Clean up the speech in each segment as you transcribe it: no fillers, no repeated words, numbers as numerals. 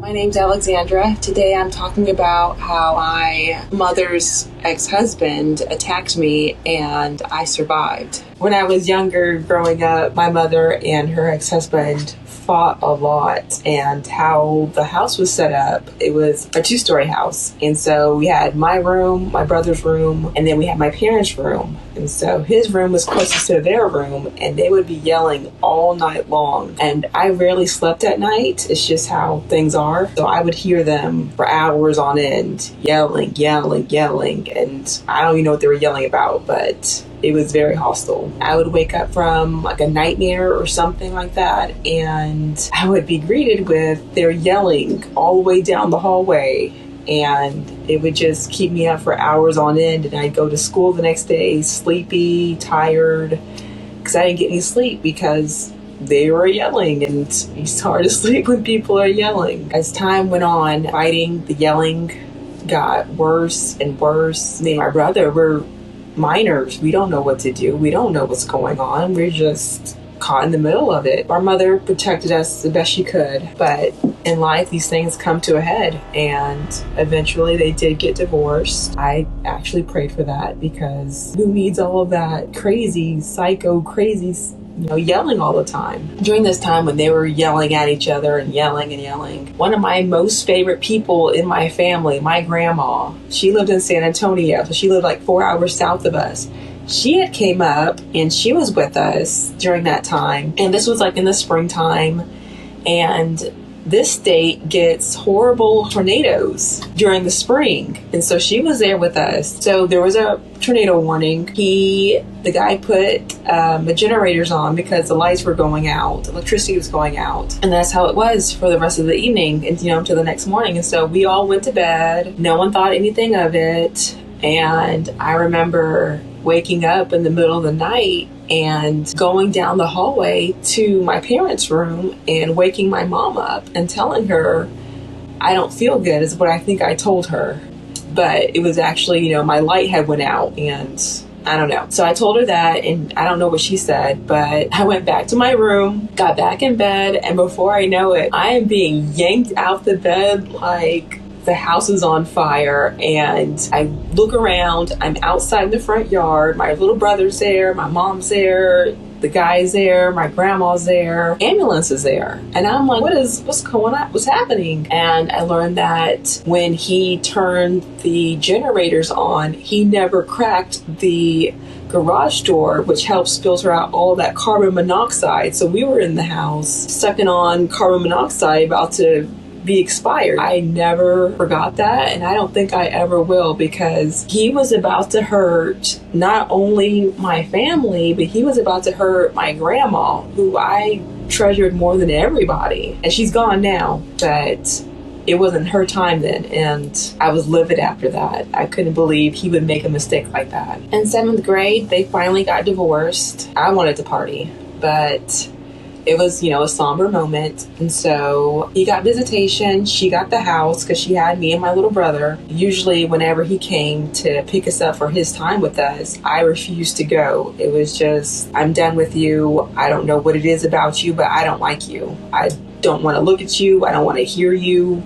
My name's Alexandra. Today I'm talking about how my mother's ex-husband attacked me and I survived. When I was younger, growing up, my mother and her ex-husband fought a lot, and how the house was set up, it was a 2-story house. And so we had my room, my brother's room, and then we had my parents' room. And so his room was closest to their room, and they would be yelling all night long. And I rarely slept at night. It's just how things are. So I would hear them for hours on end, yelling. And I don't even know what they were yelling about, but it was very hostile. I would wake up from like a nightmare or something like that, and I would be greeted with their yelling all the way down the hallway. And it would just keep me up for hours on end. And I'd go to school the next day sleepy, tired, because I didn't get any sleep because they were yelling. And it's hard to sleep when people are yelling. As time went on, fighting, the yelling got worse and worse. Me and my brother were minors. We don't know what to do. We don't know what's going on. We're just caught in the middle of it. Our mother protected us the best she could, but in life these things come to a head, and eventually they did get divorced. I actually prayed for that, because who needs all of that crazy, psycho, crazy, yelling all the time? During this time when they were yelling at each other and yelling, one of my most favorite people in my family, my grandma, she lived in San Antonio, so she lived like 4 hours south of us. She had came up and she was with us during that time. And this was like in the springtime. And this state gets horrible tornadoes during the spring. And so she was there with us. So there was a tornado warning. The guy put the generators on because the lights were going out. Electricity was going out. And that's how it was for the rest of the evening and, until the next morning. And so we all went to bed. No one thought anything of it. And I remember waking up in the middle of the night and going down the hallway to my parents' room and waking my mom up and telling her, I don't feel good, is what I think I told her. But it was actually, my light had went out, and I don't know. So I told her that, and I don't know what she said, but I went back to my room, got back in bed, and before I know it, I am being yanked out the bed like the house is on fire. And I look around, I'm outside the front yard, my little brother's there, my mom's there, the guy's there, my grandma's there, ambulance is there. And I'm like, what's going on? What's happening? And I learned that when he turned the generators on, he never cracked the garage door, which helps filter out all that carbon monoxide. So we were in the house sucking on carbon monoxide about to be expired. I never forgot that, and I don't think I ever will, because he was about to hurt not only my family, but he was about to hurt my grandma, who I treasured more than everybody. And she's gone now, but it wasn't her time then, and I was livid after that. I couldn't believe he would make a mistake like that. In 7th grade, they finally got divorced. I wanted to party, but it was, a somber moment. And so he got visitation. She got the house because she had me and my little brother. Usually whenever he came to pick us up for his time with us, I refused to go. It was just, I'm done with you. I don't know what it is about you, but I don't like you. I don't want to look at you. I don't want to hear you.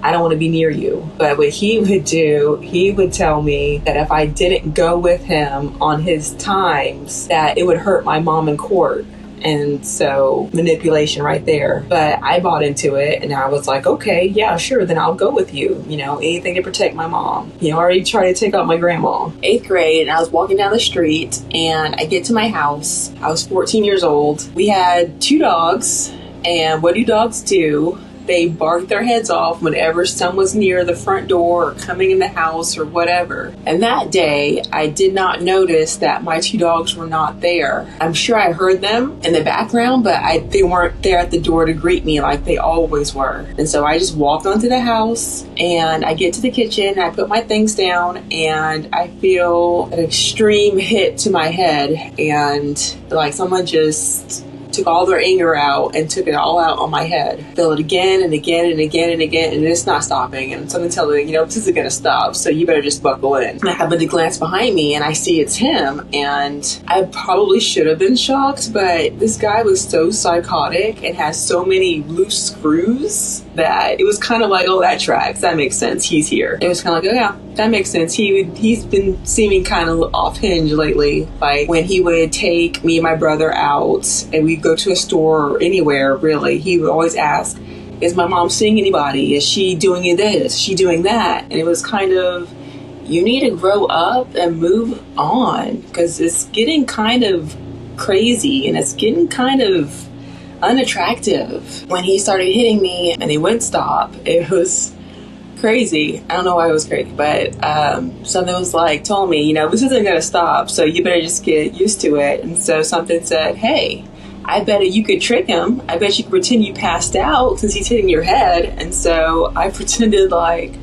I don't want to be near you. But what he would do, he would tell me that if I didn't go with him on his times, that it would hurt my mom in court. And so manipulation right there. But I bought into it, and I was like, okay, yeah, sure, then I'll go with you. Anything to protect my mom. Already tried to take out my grandma. 8th grade, and I was walking down the street, and I get to my house. I was 14 years old. We had 2 dogs, and what do dogs do? They barked their heads off whenever someone was near the front door or coming in the house or whatever. And that day, I did not notice that my 2 dogs were not there. I'm sure I heard them in the background, but they weren't there at the door to greet me like they always were. And so I just walked onto the house, and I get to the kitchen, I put my things down, and I feel an extreme hit to my head, and like someone just took all their anger out and took it all out on my head. Feel it again and again and again and again, and it's not stopping. And someone telling me, this isn't gonna stop, so you better just buckle in. And I happen to glance behind me, and I see it's him, and I probably should have been shocked, but this guy was so psychotic and has so many loose screws that it was kind of like, oh, that tracks. That makes sense. He's here. It was kind of like, oh, yeah, that makes sense. He's been seeming kind of off hinge lately. Like when he would take me and my brother out and we'd go to a store or anywhere, really, he would always ask, is my mom seeing anybody? Is she doing this? Is she doing that? And it was kind of, you need to grow up and move on, because it's getting kind of crazy and it's getting kind of unattractive. When he started hitting me and he wouldn't stop, it was crazy. I don't know why it was crazy, but something was like, told me, this isn't going to stop, so you better just get used to it. And so something said, hey, I bet you could trick him. I bet you could pretend you passed out since he's hitting your head. And so I pretended like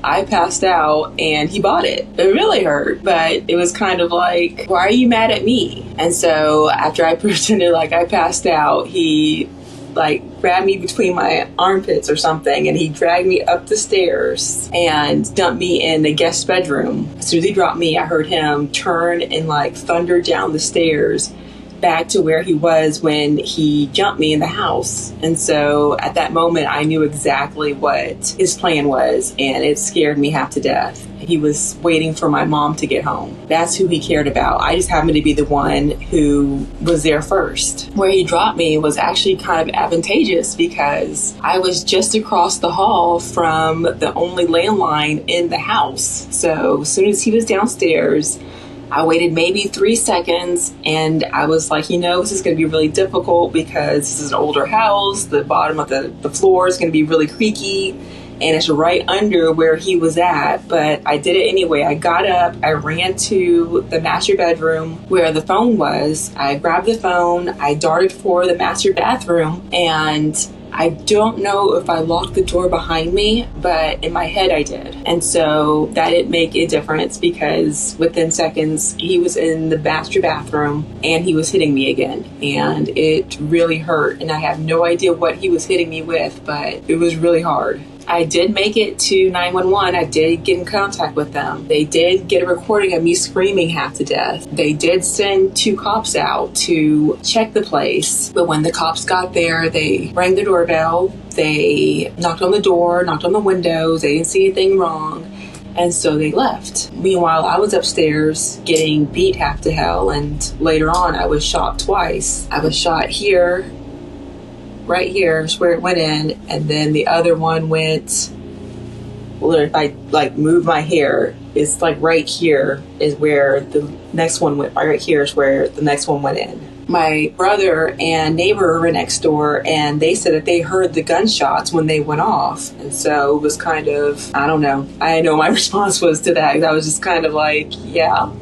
I passed out and he bought it. It really hurt, but it was kind of like, why are you mad at me? And so after I pretended like I passed out, he like grabbed me between my armpits or something, and he dragged me up the stairs and dumped me in the guest bedroom. As soon as he dropped me, I heard him turn and like thunder down the stairs back to where he was when he jumped me in the house. And so at that moment, I knew exactly what his plan was, and it scared me half to death. He was waiting for my mom to get home. That's who he cared about. I just happened to be the one who was there first. Where he dropped me was actually kind of advantageous because I was just across the hall from the only landline in the house. So as soon as he was downstairs, I waited maybe 3 seconds, and I was like, this is going to be really difficult because this is an older house. The bottom of the floor is going to be really creaky, and it's right under where he was at. But I did it anyway. I got up, I ran to the master bedroom where the phone was. I grabbed the phone, I darted for the master bathroom, and I don't know if I locked the door behind me, but in my head I did. And so that didn't make a difference because within seconds he was in the master bathroom and he was hitting me again. And it really hurt. And I have no idea what he was hitting me with, but it was really hard. I did make it to 911. I did get in contact with them. They did get a recording of me screaming half to death. They did send 2 cops out to check the place. But when the cops got there, they rang the doorbell. They knocked on the door, knocked on the windows. They didn't see anything wrong. And so they left. Meanwhile, I was upstairs getting beat half to hell. And later on, I was shot twice. I was shot here. Right here is where it went in, and then the other one went, well, if I like move my hair, it's like right here is where the next one went. Right here is where the next one went in. My brother and neighbor were next door, and they said that they heard the gunshots when they went off. And so it was kind of, I don't know. I know my response was to that. I was just kind of like, yeah.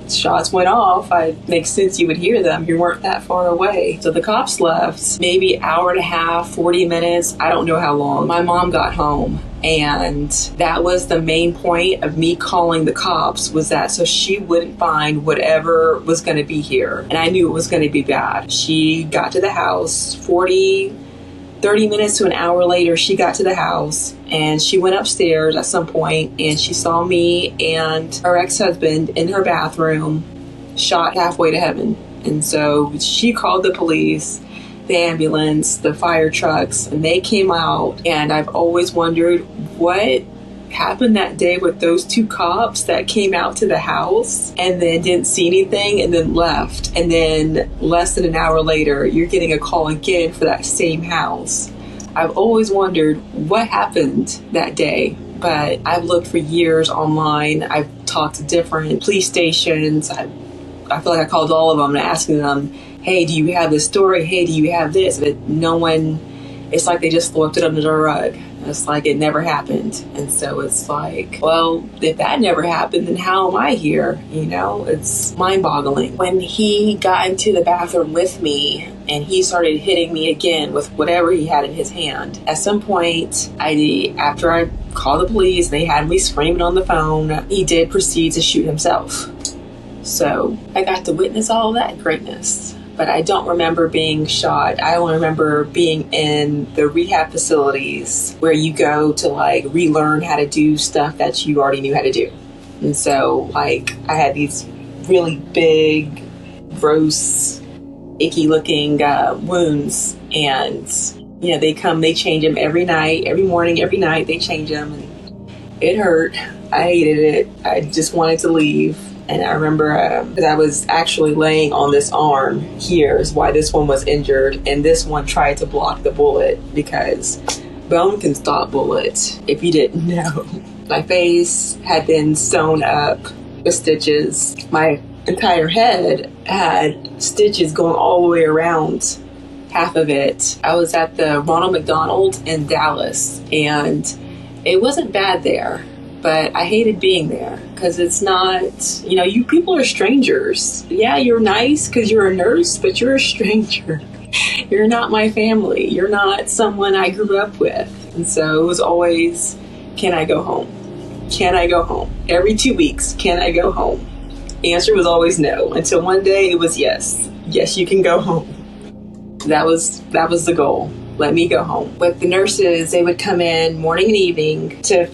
Shots went off. It makes sense you would hear them. You weren't that far away. So the cops left, maybe hour and a half, 40 minutes. I don't know how long. My mom got home. And that was the main point of me calling the cops, was that so she wouldn't find whatever was going to be here. And I knew it was going to be bad. She got to the house 30 minutes to an hour later. She got to the house and she went upstairs at some point, and she saw me and her ex-husband in her bathroom, shot halfway to heaven. And so she called the police, the ambulance, the fire trucks, and they came out. And I've always wondered what happened that day with those 2 cops that came out to the house and then didn't see anything and then left. And then less than an hour later, you're getting a call again for that same house. I've always wondered what happened that day, but I've looked for years online. I've talked to different police stations. I feel like I called all of them and asking them, hey, do you have this story? Hey, do you have this? But no one, it's like they just swept it under the rug. It's like it never happened. And so it's like, well, if that never happened, then how am I here? It's mind-boggling. When he got into the bathroom with me and he started hitting me again with whatever he had in his hand, at some point, after I called the police, they had me screaming on the phone, he did proceed to shoot himself. So I got to witness all that greatness. But I don't remember being shot. I only remember being in the rehab facilities where you go to like relearn how to do stuff that you already knew how to do. And so like I had these really big, gross, icky looking wounds, and they come, they change them every night, every morning, every night, they change them. And it hurt. I hated it. I just wanted to leave. And I remember because I was actually laying on this arm here is why this one was injured. And this one tried to block the bullet because bone can stop bullets, if you didn't know. My face had been sewn up with stitches. My entire head had stitches going all the way around half of it. I was at the Ronald McDonald in Dallas, and it wasn't bad there, but I hated being there because it's not, you people are strangers. Yeah, you're nice because you're a nurse, but you're a stranger. You're not my family. You're not someone I grew up with. And so it was always, can I go home? Can I go home? Every 2 weeks, can I go home? The answer was always no, until one day it was yes. Yes, you can go home. That was the goal. Let me go home. With the nurses, they would come in morning and evening to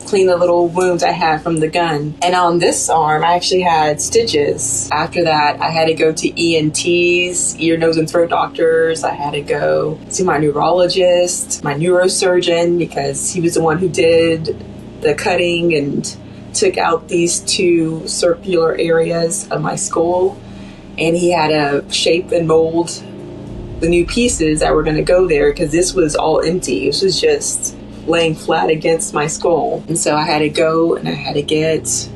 clean the little wounds I had from the gun. And on this arm, I actually had stitches. After that, I had to go to ENTs, ear, nose, and throat doctors. I had to go see my neurologist, my neurosurgeon, because he was the one who did the cutting and took out these 2 circular areas of my skull. And he had to shape and mold the new pieces that were going to go there because this was all empty. This was just laying flat against my skull. And so I had to go and I had to get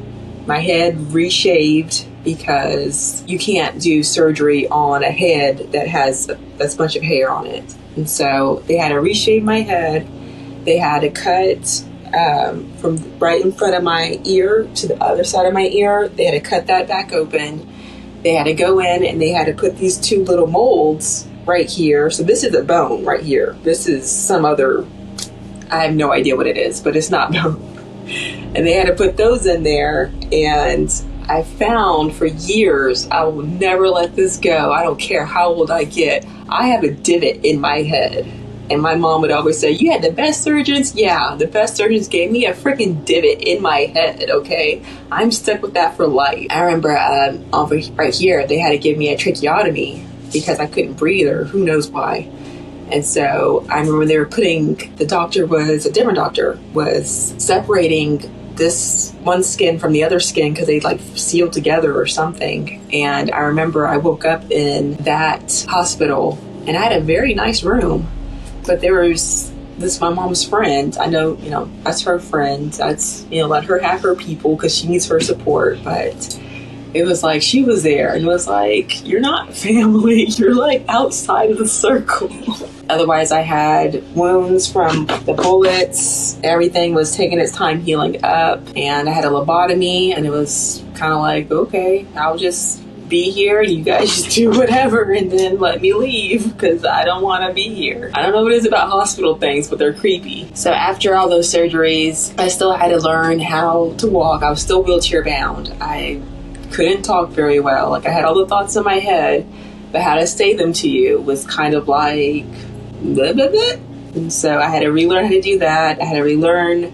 my head reshaved because you can't do surgery on a head that has a bunch of hair on it. And so they had to reshave my head. They had to cut from right in front of my ear to the other side of my ear. They had to cut that back open. They had to go in and they had to put these 2 little molds right here. So this is a bone right here. This is some other, I have no idea what it is, but it's not bone. And they had to put those in there. And I found for years, I will never let this go. I don't care how old I get. I have a divot in my head. And my mom would always say, you had the best surgeons? Yeah, the best surgeons gave me a freaking divot in my head, okay? I'm stuck with that for life. I remember over right here, they had to give me a tracheotomy because I couldn't breathe or who knows why. And so I remember they were a different doctor was separating this one skin from the other skin because they sealed together or something. And I remember I woke up in that hospital and I had a very nice room. But there was my mom's friend. I know, that's her friend. That's, let her have her people because she needs her support. But it was like she was there and it was like, you're not family. You're outside of the circle. Otherwise, I had wounds from the bullets. Everything was taking its time healing up. And I had a lobotomy and it was kind of like, okay, I'll just be here, you guys just do whatever and then let me leave because I don't want to be here. I don't know what it is about hospital things, but they're creepy. So after all those surgeries, I still had to learn how to walk. I was still wheelchair bound. I couldn't talk very well. I had all the thoughts in my head, but how to say them to you was kind of like blah, blah, blah. And so I had to relearn how to do that. I had to relearn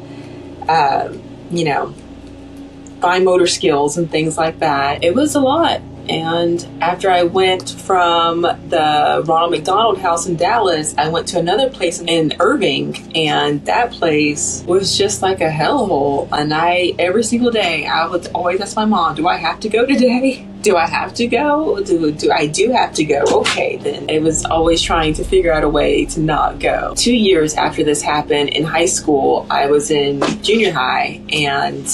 fine motor skills and things like that. It was a lot. And after I went from the Ronald McDonald House in Dallas, I went to another place in Irving, and that place was just like a hellhole. And every single day, I would always ask my mom, do I have to go today? Do I have to go? Do I have to go? Okay, then. It was always trying to figure out a way to not go. 2 years after this happened in high school, I was in junior high and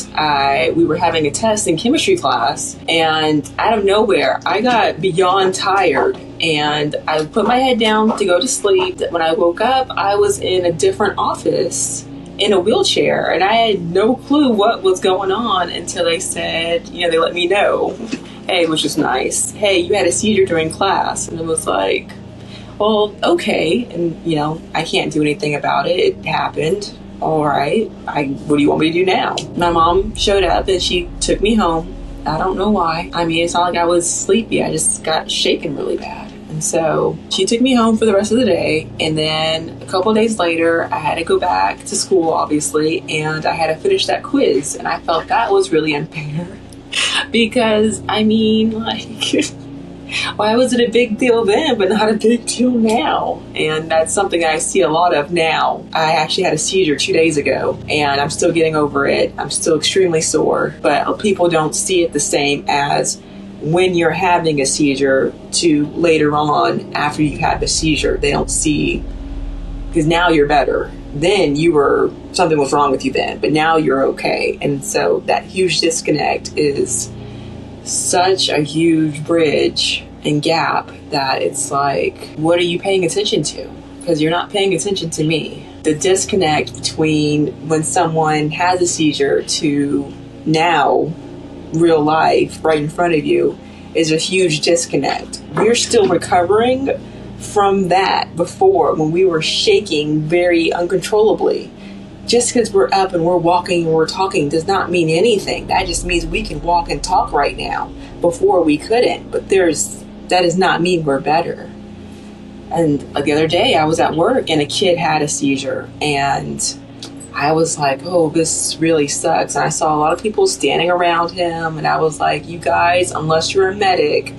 we were having a test in chemistry class, and out of nowhere, I got beyond tired and I put my head down to go to sleep. When I woke up, I was in a different office in a wheelchair, and I had no clue what was going on until they said, they let me know. Hey, which was nice. Hey, you had a seizure during class. And it was like, well, okay. And, I can't do anything about it. It happened. All right. What do you want me to do now? My mom showed up and she took me home. I don't know why. It's not like I was sleepy. I just got shaken really bad. And so she took me home for the rest of the day. And then a couple of days later, I had to go back to school, obviously. And I had to finish that quiz. And I felt that was really unfair. Because, why was it a big deal then, but not a big deal now? And that's something I see a lot of now. I actually had a seizure 2 days ago, and I'm still getting over it. I'm still extremely sore, but people don't see it the same as when you're having a seizure to later on after you've had the seizure. They don't see, because now you're better. Then something was wrong with you then, but now you're okay. And so that huge disconnect is such a huge bridge and gap that it's like, what are you paying attention to? Because you're not paying attention to me. The disconnect between when someone has a seizure to now real life right in front of you is a huge disconnect. We're still recovering from that before, when we were shaking very uncontrollably. Just because we're up and we're walking and we're talking does not mean anything. That just means we can walk and talk right now. Before we couldn't, but that does not mean we're better. And the other day I was at work and a kid had a seizure, and I was like, oh, this really sucks. And I saw a lot of people standing around him, and I was like, you guys, unless you're a medic,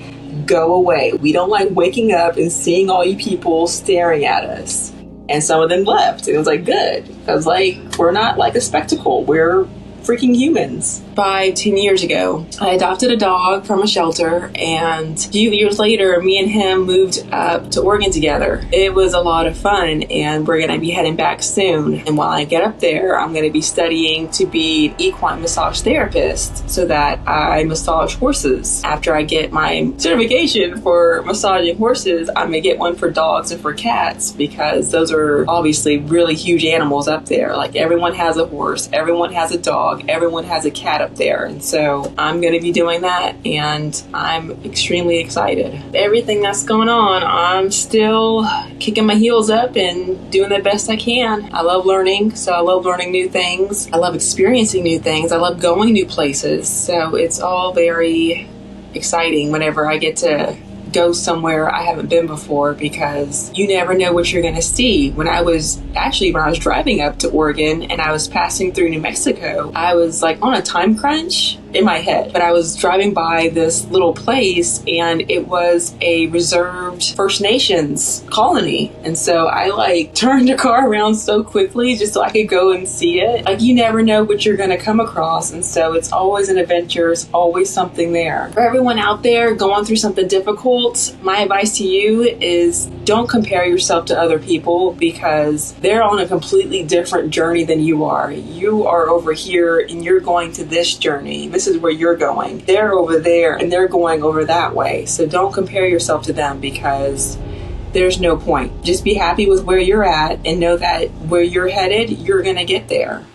go away. We don't like waking up and seeing all you people staring at us. And some of them left. And it was like, good. I was like, we're not like a spectacle. We're freaking humans. 10 years ago, I adopted a dog from a shelter, and a few years later, me and him moved up to Oregon together. It was a lot of fun, and we're going to be heading back soon. And while I get up there, I'm going to be studying to be an equine massage therapist so that I massage horses. After I get my certification for massaging horses, I'm going to get one for dogs and for cats, because those are obviously really huge animals up there. Like, everyone has a horse, everyone has a dog, everyone has a cat up there. And so I'm going to be doing that, and I'm extremely excited. Everything that's going on, I'm still kicking my heels up and doing the best I can. I love learning, so I love learning new things. I love experiencing new things. I love going new places. So it's all very exciting whenever I get to go somewhere I haven't been before, because you never know what you're going to see. When I was driving up to Oregon and I was passing through New Mexico, I was like on a time crunch in my head, but I was driving by this little place, and it was a reserved First Nations colony. And so I like turned the car around so quickly just so I could go and see it. Like, you never know what you're going to come across. And so it's always an adventure. It's always something there. For everyone out there going through something difficult, my advice to you is don't compare yourself to other people, because they're on a completely different journey than you are. You are over here and you're going to this journey. This is where you're going. They're over there and they're going over that way. So don't compare yourself to them, because there's no point. Just be happy with where you're at and know that where you're headed, you're going to get there.